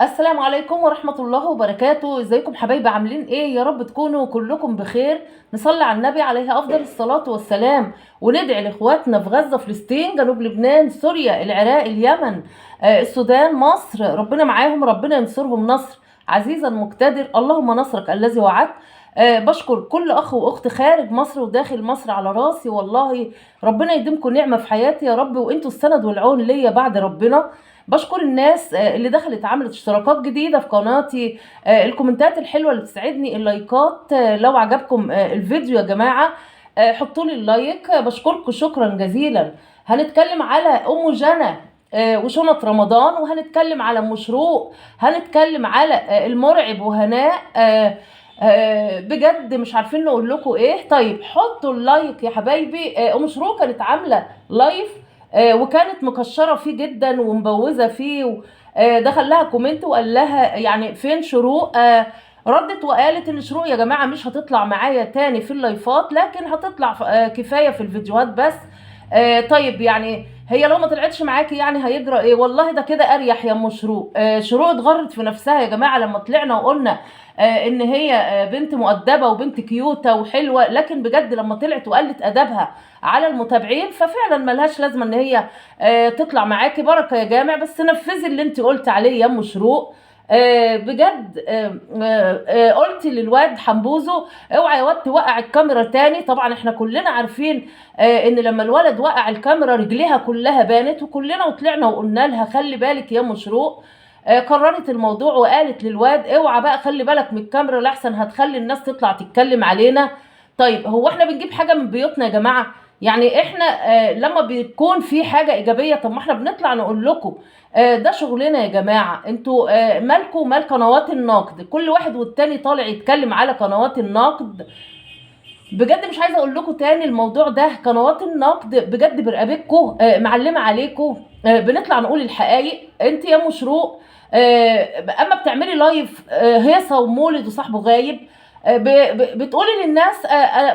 السلام عليكم ورحمة الله وبركاته. ازيكم حبايبي؟ عاملين ايه؟ يا رب تكونوا كلكم بخير. نصلي على النبي عليه افضل الصلاة والسلام، وندعي لاخواتنا في غزة، فلسطين، جنوب لبنان، سوريا، العراق، اليمن، السودان، مصر. ربنا معاهم، ربنا ينصرهم نصر عزيزا مقتدر. اللهم نصرك الذي وعدت. بشكر كل اخ واخت خارج مصر وداخل مصر على راسي والله. ربنا يديمكم نعمة في حياتي يا رب، وانتوا السند والعون ليا بعد ربنا. بشكر الناس اللي دخلت عملت اشتراكات جديدة في قناتي، الكومنتات الحلوة اللي بتسعدني، اللايكات. لو عجبكم الفيديو يا جماعة حطوا لي اللايك. بشكركم شكرا جزيلا. هنتكلم على ام جنى وشنط رمضان، وهنتكلم على مشروق، هنتكلم على المرعب وهناء. بجد مش عارفين نقول لكم ايه. طيب حطوا اللايك يا حبايبي. ام شروق كانت عامله لايف وكانت مكشره فيه جدا ومبوزه فيه. دخل لها كومنت وقال لها يعني فين شروق. ردت وقالت ان شروق يا جماعه مش هتطلع معايا تاني في اللايفات، لكن هتطلع كفايه في الفيديوهات بس. طيب يعني هي لو ما طلعتش معاكي يعني هيجرى ايه؟ والله ده كده اريح يا ام شروق. شروق اتغرت في نفسها يا جماعه لما طلعنا وقلنا ان هي بنت مؤدبه وبنت كيوته وحلوه، لكن بجد لما طلعت وقلت ادبها على المتابعين ففعلا ملهاش لازمه ان هي تطلع معاكي. بركه يا جامع، بس نفذي اللي انت قلت عليه يا ام شروق. بجد قلت للواد حمبوزو اوعى يا واد توقع الكاميرا تاني. طبعا احنا كلنا عارفين ان لما الولد وقع الكاميرا رجليها كلها بانت، وكلنا وطلعنا وقلنا لها خلي بالك يا مشروق. قررت الموضوع وقالت للواد اوعى بقى خلي بالك من الكاميرا لحسن هتخلي الناس تطلع تتكلم علينا. طيب هو احنا بنجيب حاجه من بيوتنا يا جماعه؟ يعني احنا لما بيكون في حاجه ايجابيه طب ما احنا بنطلع نقول لكم. ده شغلنا يا جماعه. انتوا مالكم مال قنوات النقد؟ كل واحد والتاني طالع يتكلم على قنوات النقد. بجد مش عايزه اقول لكم تاني الموضوع ده. قنوات النقد بجد برقبتكم معلمه عليكم. بنطلع نقول الحقائق. انت يا مشروق اما بتعملي لايف هيصه ومولد وصاحبه غايب بتقولي للناس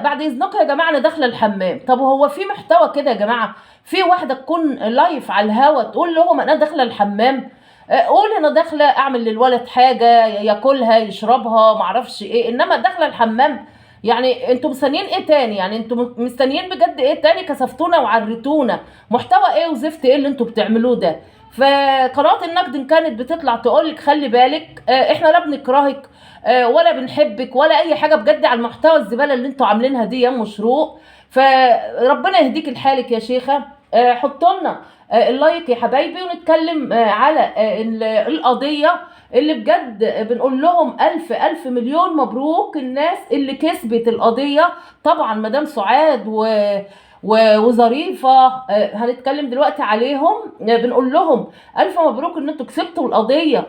بعد اذنكم يا جماعه انا داخله الحمام. طب هو في محتوى كده يا جماعه؟ في واحده تكون لايف على الهوا تقول لهم انا داخله الحمام؟ قول انا داخله اعمل للولد حاجه ياكلها يشربها معرفش ايه، انما داخله الحمام. يعني انتوا مستنيين ايه تاني؟ يعني انتوا مستنيين بجد ايه تاني؟ كسفتونا وعرتونا. محتوى ايه وزفت ايه اللي انتوا بتعملوه ده؟ فقناه النقد ان كانت بتطلع تقولك خلي بالك احنا لا بنكرهك ولا بنحبك ولا اي حاجه بجد على المحتوى الزباله اللي انتوا عاملينها دي يا مشروق. فربنا يهديك لحالك يا شيخه. حطوا لنا اللايك يا حبايبي، ونتكلم على القضيه اللي بجد بنقول لهم الف الف مليون مبروك الناس اللي كسبت القضيه. طبعا مدام سعاد وظريفه هنتكلم دلوقتي عليهم. بنقول لهم الف مبروك ان انتوا كسبتوا القضيه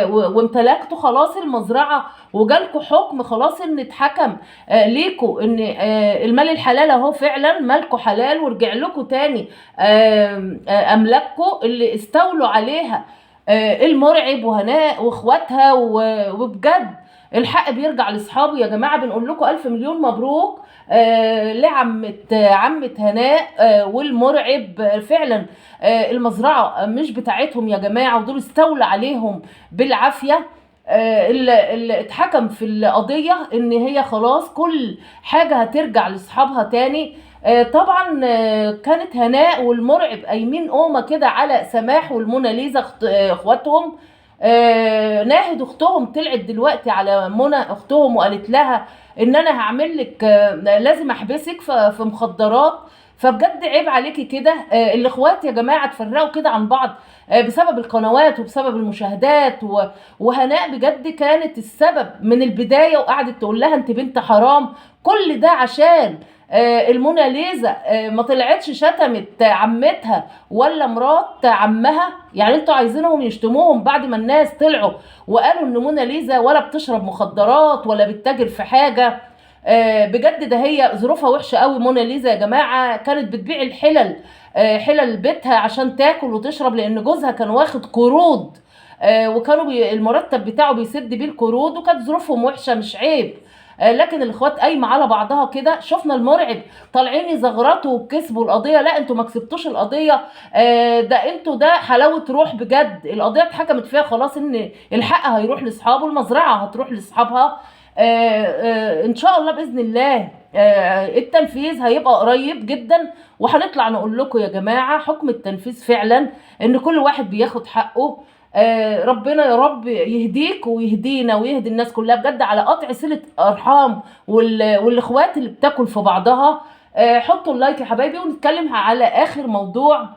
وامتلكتوا خلاص المزرعه، وجالكوا حكم خلاص ان اتحكم ليكوا ان المال الحلال اهو فعلا مالكوا حلال، ورجع لكم تاني املاككم اللي استولوا عليها المرعب وهناء واخواتها. وبجد الحق بيرجع لاصحابه يا جماعه. بنقول لكم الف مليون مبروك عمة هناء والمرعب. فعلا المزرعه مش بتاعتهم يا جماعه، ودول استولى عليهم بالعافيه. اللي اتحكم في القضيه ان هي خلاص كل حاجه هترجع لاصحابها تاني. طبعا كانت هناء والمرعب قايمين قومه كده على سماح والموناليزا اخواتهم. ناهد اختهم طلعت دلوقتي على منى اختهم وقالت لها ان انا هعمل لك لازم احبسك في مخدرات. فبجد عيب عليكي كده. الاخوات يا جماعه اتفرقوا كده عن بعض بسبب القنوات وبسبب المشاهدات. وهناء بجد كانت السبب من البدايه، وقعدت تقول لها انت بنت حرام. كل ده عشان الموناليزا ما طلعتش شتمت عمتها ولا مرات عمها. يعني انتوا عايزينهم يشتموهم بعد ما الناس طلعوا وقالوا ان موناليزا ولا بتشرب مخدرات ولا بتتاجر في حاجه؟ بجد ده هي ظروفها وحشه قوي. موناليزا يا جماعه كانت بتبيع الحلل حلل بيتها عشان تاكل وتشرب، لان جوزها كان واخد قروض وكانوا المرتب بتاعه بيسد بيه القروض، وكانت ظروفهم وحشه. مش عيب لكن الاخوات قايمه على بعضها كده. شفنا المرعب طالعين يزغرطوا وكسبوا القضيه. لا انتوا ما كسبتوش القضيه، ده انتوا ده حلاوه روح بجد. القضيه اتحكمت فيها خلاص ان الحق هيروح لاصحابه، المزرعه هتروح لاصحابها. ان شاء الله باذن الله التنفيذ هيبقى قريب جدا، وهنطلع نقول لكم يا جماعه حكم التنفيذ فعلا ان كل واحد بياخد حقه. ربنا يا رب يهديك ويهدينا ويهدي الناس كلها بجد على قطع صلة ارحام والاخوات اللي بتاكل في بعضها. حطوا اللايك يا حبايبي، ونتكلم على اخر موضوع،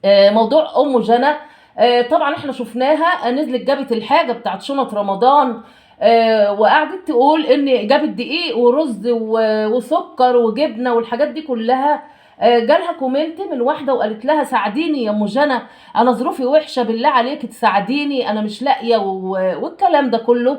موضوع ام جنى. طبعا احنا شفناها نزلت جابت الحاجه بتاعت شنط رمضان، وقعدت تقول ان جابت دقيق ورز وسكر وجبنه والحاجات دي كلها. جالها كومنت من واحده وقالت لها ساعديني يا ام جنى، انا ظروفي وحشه بالله عليك تساعديني، انا مش لاقيه والكلام ده كله.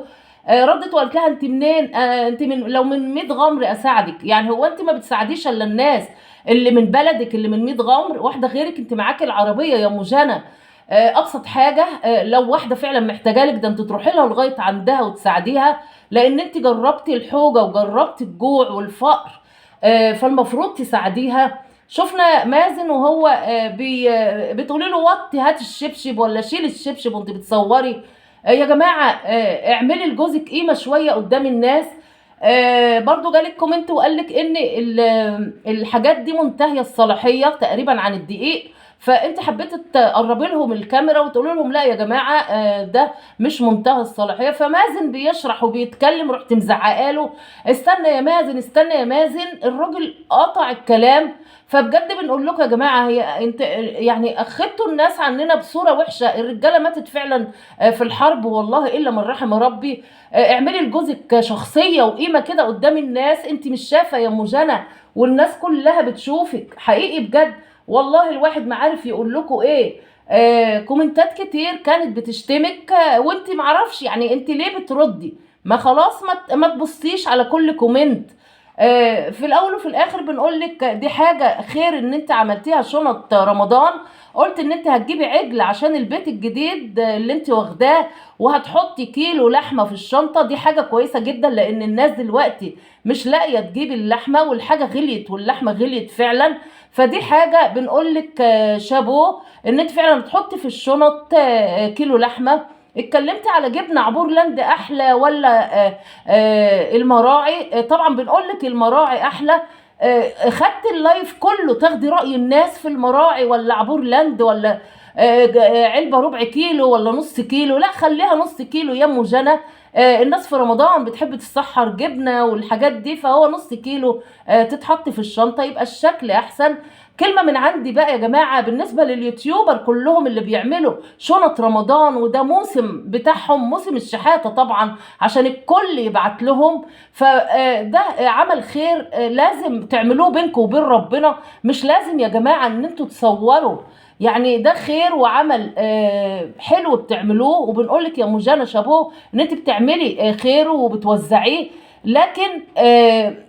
ردت وقالت لها انت منين؟ انت من لو من 100 غمر اساعدك. يعني هو انت ما بتساعديش الا الناس اللي من بلدك اللي من 100 غمر؟ واحده غيرك انت معاكي العربيه يا ام جنى. ابسط حاجه، لو واحده فعلا محتاجه لك ده انت تروحي لها لغايه عندها وتساعديها، لان انت جربتي الحوجه وجربتي الجوع والفقر، فالمفروض تساعديها. شفنا مازن وهو بتقولي له وطي هات الشبشب ولا شيل الشبشب وانت بتصوري. يا جماعه اعملي لجوزك قيمه شويه قدام الناس. برضو جالك كومنت وقالك ان الحاجات دي منتهيه الصلاحيه تقريبا عن الدقيق، فانت حبيت تقربي لهم الكاميرا وتقولي لهم لا يا جماعه ده مش منتهى الصلاحيه. فمازن بيشرح وبيتكلم، رحت مزعقه له استنى يا مازن استنى يا مازن، الراجل قطع الكلام. فبجد بنقول لكم يا جماعه، هي انت يعني اخدتوا الناس عننا بصوره وحشه. الرجاله ماتت فعلا في الحرب والله الا من رحم ربي. اعملي لجوزك شخصيه وقيمه كده قدام الناس. انت مش شافه يا ام جنى والناس كلها بتشوفك حقيقي بجد. والله الواحد ما عارف يقول لكم ايه. كومنتات كتير كانت بتشتمك، وانت معرفش يعني انت ليه بتردي؟ ما خلاص ما تبصيش على كل كومنت. في الاول وفي الاخر بنقول لك دي حاجه خير ان انت عملتيها شنط رمضان. قلت ان انت هتجيبي عجل عشان البيت الجديد اللي انت واخداه، وهتحطي كيلو لحمه في الشنطه. دي حاجه كويسه جدا لان الناس دلوقتي مش لاقيه تجيب اللحمه، والحاجه غليت واللحمه غليت فعلا. فدي حاجه بنقول لك شابو ان انت فعلا تحطي في الشنط كيلو لحمه. اتكلمتي على جبنه عبور لاند احلى ولا المراعي؟ طبعا بنقول لك المراعي احلى. خدت اللايف كله تاخدي راي الناس في المراعي ولا عبور لاند ولا علبه ربع كيلو ولا نص كيلو؟ لا خليها نص كيلو يا ام جنى. الناس في رمضان بتحب تسحر جبنه والحاجات دي، فهو نص كيلو تتحط في الشنطه يبقى الشكل احسن. كلمة من عندي بقى يا جماعة بالنسبة لليوتيوبر كلهم اللي بيعملوا شنط رمضان، وده موسم بتاعهم موسم الشحاتة طبعا عشان الكل يبعت لهم. فده عمل خير لازم تعملوه بينكم وبين ربنا. مش لازم يا جماعة ان انتوا تصوروا، يعني ده خير وعمل حلو بتعملوه. وبنقولك يا مجانا شابوه ان انت بتعملي خير وبتوزعيه، لكن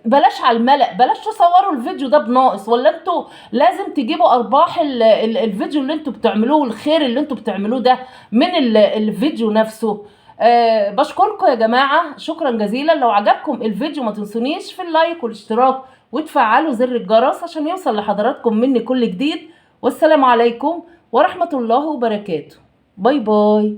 بلاش على الملأ، بلاش تصوروا الفيديو ده بناقص. ولا انتوا لازم تجيبوا ارباح الفيديو اللي انتوا بتعملوه والخير اللي انتوا بتعملوه ده من الفيديو نفسه. بشكركم يا جماعة شكرا جزيلا. لو عجبكم الفيديو ما تنسونيش في اللايك والاشتراك وتفعلوا زر الجرس عشان يوصل لحضراتكم مني كل جديد. والسلام عليكم ورحمة الله وبركاته. باي باي.